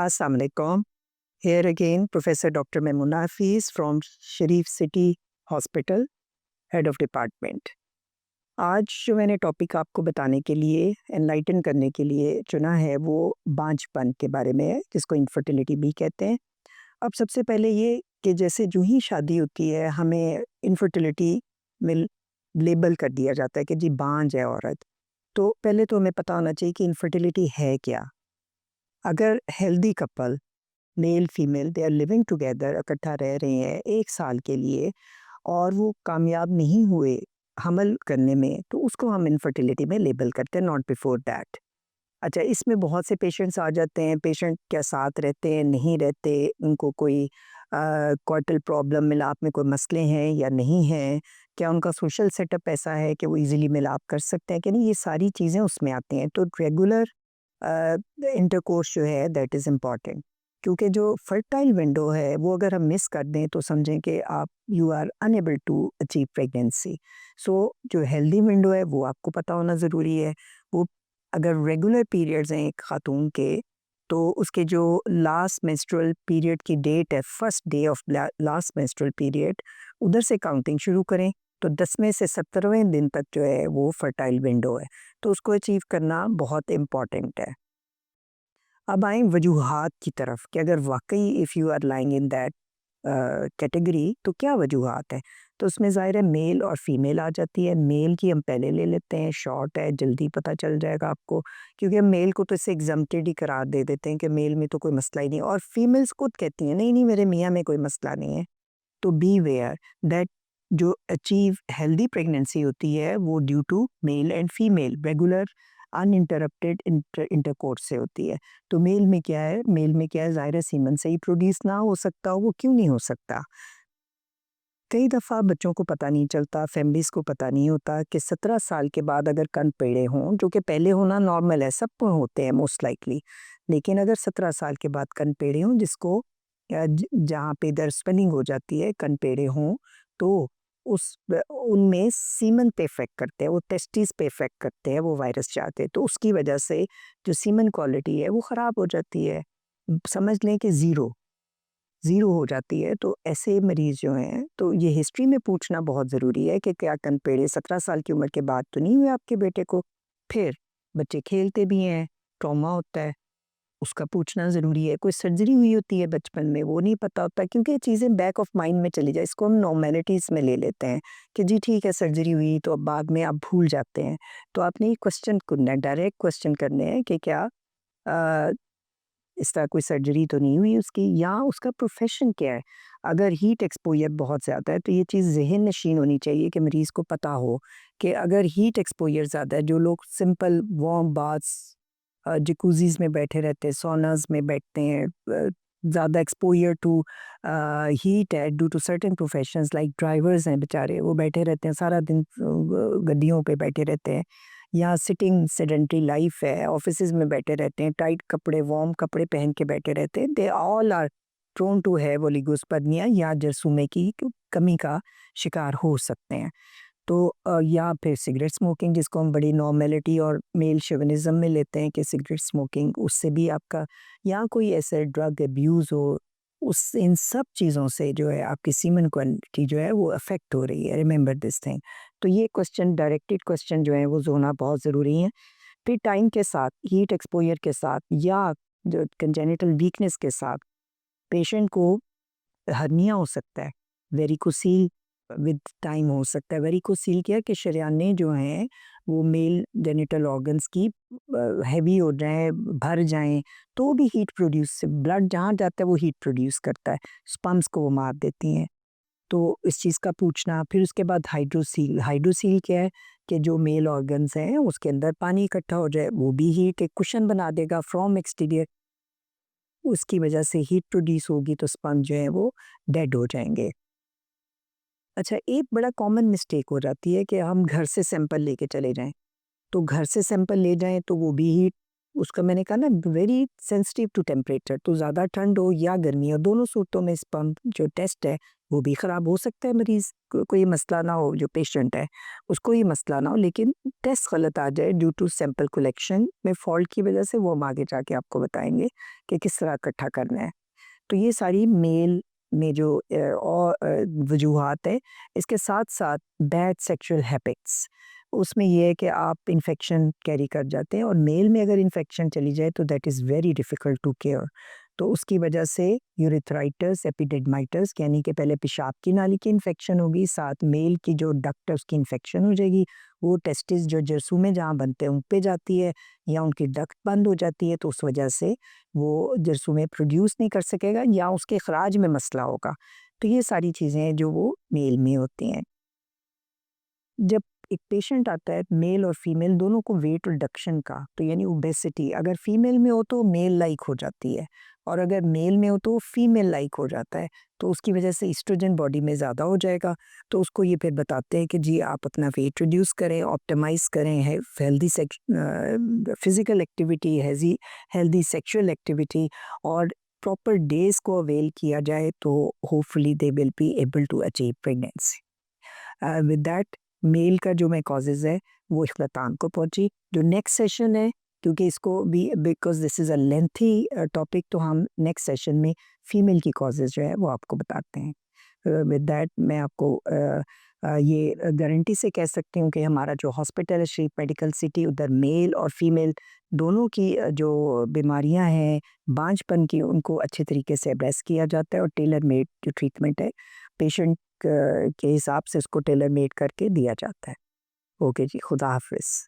Assalamu alaikum. Here again, Professor Dr. Maimuna Hafiz from Sharif City Hospital, Head of Department. आज जो मैंने topic आपको बताने के लिए, एनलाइटन करने के लिए चुना है वो बांझपन के बारे में है, जिसको इनफर्टिलिटी भी कहते हैं। अब सबसे पहले ये कि जैसे जो ही शादी होती है हमें इनफर्टिलिटी में लेबल कर दिया जाता है कि जी बांझ है औरत। तो पहले तो हमें पता होना चाहिए कि इनफर्टिलिटी है क्या। अगर healthy couple male female they are living together, इकट्ठा रह रहे हैं 1 साल के लिए और वो कामयाब नहीं हुए हमल करने में, तो उसको हम इनफर्टिलिटी में लेबल करते हैं, नॉट बिफोर दैट। अच्छा, इसमें बहुत से पेशेंट्स आ जाते हैं। पेशेंट क्या साथ रहते हैं, नहीं रहते, उनको कोई कॉर्टल प्रॉब्लम, मिलाप में कोई मसले हैं या नहीं हैं, क्या उनका सोशल सेटअप ऐसा है कि वो इजीली मिलाप कर सकते हैं कि नहीं, ये सारी चीज़ें उसमें आती हैं। तो रेगुलर इंटरकोर्स जो है दैट इज़ इम्पॉर्टेंट, क्योंकि जो फर्टाइल विंडो है वो अगर हम मिस कर दें तो समझें कि आप you are unable to achieve pregnancy. So जो हेल्दी विंडो है वो आपको पता होना ज़रूरी है। वो अगर रेगुलर पीरियड्स हैं एक खातून के, तो उसके जो लास्ट मेंस्ट्रुअल पीरियड की डेट है, first day of last menstrual period, उधर से काउंटिंग शुरू करें। तो 10वें से 17वें दिन तक जो है वो फर्टाइल विंडो है, तो उसको अचीव करना बहुत इम्पॉर्टेंट है। अब आएँ वजूहात की तरफ कि अगर वाक़ई if you are lying in that category, तो क्या वजूहात हैं? तो उसमें ज़ाहिर है मेल और फीमेल आ जाती है। मेल की हम पहले ले लेते हैं, शॉर्ट है, जल्दी पता चल जाएगा आपको, क्योंकि हम मेल को तो इससे एग्ज़म्प्टेड ही करार दे देते हैं कि मेल में तो कोई मसला ही नहीं है, और फीमेल्स खुद कहती हैं नहीं, नहीं मेरे मियाँ में कोई मसला नहीं है। तो बी वेयर दैट जो अचीव हेल्दी प्रेगनेंसी होती है वो due to male and female regular uninterrupted intercourse से होती है। तो मेल में क्या है, ज़ाहिर है सीमन से ही प्रोड्यूस ना हो सकता हो, वो क्यों नहीं हो सकता? कई दफ़ा बच्चों को पता नहीं चलता, फैमिलीज़ को पता नहीं होता कि 17 साल के बाद अगर कण पेड़े हों, जो कि पहले होना नॉर्मल है, सबको होते हैं मोस्ट लाइकली, लेकिन अगर 17 साल के बाद कण पेड़े हों, जिसको जहाँ पे इधर स्वेलिंग हो जाती है, कण पेड़े हों, तो उनमें सीमन पे इफ़ेक्ट करते हैं, वो टेस्टिस पे इफ़ेक्ट करते हैं, वो वायरस जाते हैं, तो उसकी वजह से जो सीमन क्वालिटी है वो ख़राब हो जाती है। समझ लें कि ज़ीरो हो जाती है। तो ऐसे मरीज़ जो हैं, तो ये हिस्ट्री में पूछना बहुत ज़रूरी है कि क्या कनपेड़े 17 साल की उम्र के बाद तो नहीं हुए आपके बेटे को? फिर बच्चे खेलते भी हैं, ट्रॉमा होता है, उसका पूछना ज़रूरी है। कोई सर्जरी हुई होती है बचपन में, वो नहीं पता होता, क्योंकि ये चीज़ें बैक ऑफ माइंड में चली जाए, इसको हम नॉर्मेलिटीज़ में ले लेते हैं कि जी ठीक है सर्जरी हुई, तो अब बाद में आप भूल जाते हैं। तो आपने ये क्वेश्चन करना है, डायरेक्ट क्वेश्चन करने हैं कि क्या अ, इस तरह कोई सर्जरी तो नहीं हुई उसकी, या उसका प्रोफ़ेशन क्या है? अगर हीट एक्सपोज़र बहुत ज़्यादा है, तो ये चीज़ ज़हन नशीन होनी चाहिए कि मरीज़ को पता हो कि अगर हीट एक्सपोज़र ज़्यादा है, जो लोग सिंपल वार्म बाथ्स जकूज़ीज़ में बैठे रहते हैं, सौनाज़ में बैठते हैं, ज़्यादा एक्सपोज़र टू हीट है due to certain professions, like drivers हैं बेचारे, वो बैठे रहते हैं सारा दिन, गड्डियों पे बैठे रहते हैं, या सिटिंग सेडेंटरी लाइफ है, ऑफिसेज़ में बैठे रहते हैं, टाइट कपड़े, वार्म कपड़े पहन के बैठे रहते हैं, they all are prone to have oligospermia या जरसूमे की कमी का शिकार हो सकते हैं। तो या फिर सिगरेट स्मोकिंग, जिसको हम बड़ी नॉर्मेलिटी और मेल शोविनिज़्म में लेते हैं कि सिगरेट स्मोकिंग, उससे भी आपका, या कोई ऐसे ड्रग अब्यूज़ हो, उस इन सब चीज़ों से जो है आपकी सीमन क्वालिटी जो है वो अफ़ेक्ट हो रही है, रिमेंबर दिस थिंग। तो ये क्वेश्चन, डायरेक्टेड क्वेश्चन जो है वो होना बहुत ज़रूरी है। फिर टाइम के साथ, हीट एक्सपोज़र के साथ, या जो कंजेनिटल वीकनेस के साथ पेशेंट को हर्निया हो सकता है, वेरिकोसील विद टाइम हो सकता है। वेरिकोसील क्या है कि शरेयानें जो हैं वो मेल जेनिटल ऑर्गन्स की हैवी हो जाएँ, भर जाएँ, तो भी हीट प्रोड्यूस, ब्लड जहाँ जाता है वो हीट प्रोड्यूस करता है, स्पम्स को वो मार देती हैं। तो इस चीज़ का पूछना, फिर उसके बाद हाइड्रोसील, हाइड्रोसील क्या है कि जो मेल ऑर्गन्स हैं उसके अंदर पानी इकट्ठा हो जाए, वो भी हीट एक कुशन बना देगा फ्रॉम एक्सटीरियर, उसकी वजह से हीट प्रोड्यूस होगी, तो स्पर्म जो है वो डेड हो जाएँगे। अच्छा, एक बड़ा कॉमन मिस्टेक हो जाती है कि हम घर से सैंपल लेके चले जाएँ। तो घर से सैंपल ले जाएँ तो वो भी हीट, उसका मैंने कहा ना वेरी सेंसिटिव टू टेम्परेचर, तो ज़्यादा ठंड हो या गर्मी हो, दोनों सूरतों में स्पर्म जो टेस्ट है वो भी ख़राब हो सकता है, मरीज़ को ये मसला ना हो, जो पेशेंट है उसको ये मसला ना हो, लेकिन टेस्ट गलत आ जाए ड्यू टू सैंपल कलेक्शन में फ़ॉल्ट की वजह से, वो हम आगे जाके आपको बताएँगे कि किस तरह इकट्ठा करना है। तो ये सारी मेल में जो वजूहात है, इसके साथ-साथ बैड सेक्सुअल हैबिट्स, उसमें ये है कि आप इन्फेक्शन कैरी कर जाते हैं, और मेल में अगर इन्फेक्शन चली जाए तो that is very difficult to care. तो उसकी वजह से यूरेथ्राइटिस, एपिडिडमाइटिस, यानी कि पहले पेशाब की नाली की इन्फेक्शन होगी, साथ मेल की जो डक्ट है उसकी इन्फेक्शन हो जाएगी। वो टेस्टिस जो जरसूमें जहाँ बनते हैं उन पे जाती है, या उनकी डक्ट बंद हो जाती है, तो उस वजह से वो जरसूमें प्रोड्यूस नहीं कर सकेगा, या उसके खराज में मसला होगा। तो ये सारी चीज़ें हैं जो वो मेल में होती हैं। जब एक पेशेंट आता है मेल और फीमेल दोनों को वेट रिडक्शन का, तो यानी ओबेसिटी, अगर फीमेल में हो तो मेल लाइक हो जाती है, और अगर मेल में हो तो फीमेल लाइक हो जाता है। तो उसकी वजह से एस्ट्रोजन बॉडी में ज़्यादा हो जाएगा। तो उसको ये फिर बताते हैं कि जी आप अपना वेट रिड्यूस करें, ऑप्टिमाइज़ करें, है healthy physical activity, healthy sexual activity, और प्रॉपर डेज़ को अवेल किया जाए, तो hopefully they will be able to achieve pregnancy. With that male का जो मैं कॉजेज़ है वो इख्तिताम को पहुँची। जो नेक्स्ट सेशन है, क्योंकि इसको भी because this is a lengthy topic, तो हम नेक्स्ट सेशन में फीमेल की कॉजेज़ जो है वो आपको बताते हैं। विद दैट मैं आपको ये गारंटी से कह सकती हूँ कि हमारा जो हॉस्पिटल है शरीफ मेडिकल सिटी, उधर मेल और फीमेल दोनों की जो बीमारियाँ हैं बांझपन की, उनको अच्छे तरीके से एड्रेस किया जाता है, और टेलर मेड जो ट्रीटमेंट है पेशेंट के हिसाब से उसको टेलर मेड करके दिया जाता है। ओके जी, खुदा हाफ़िज़।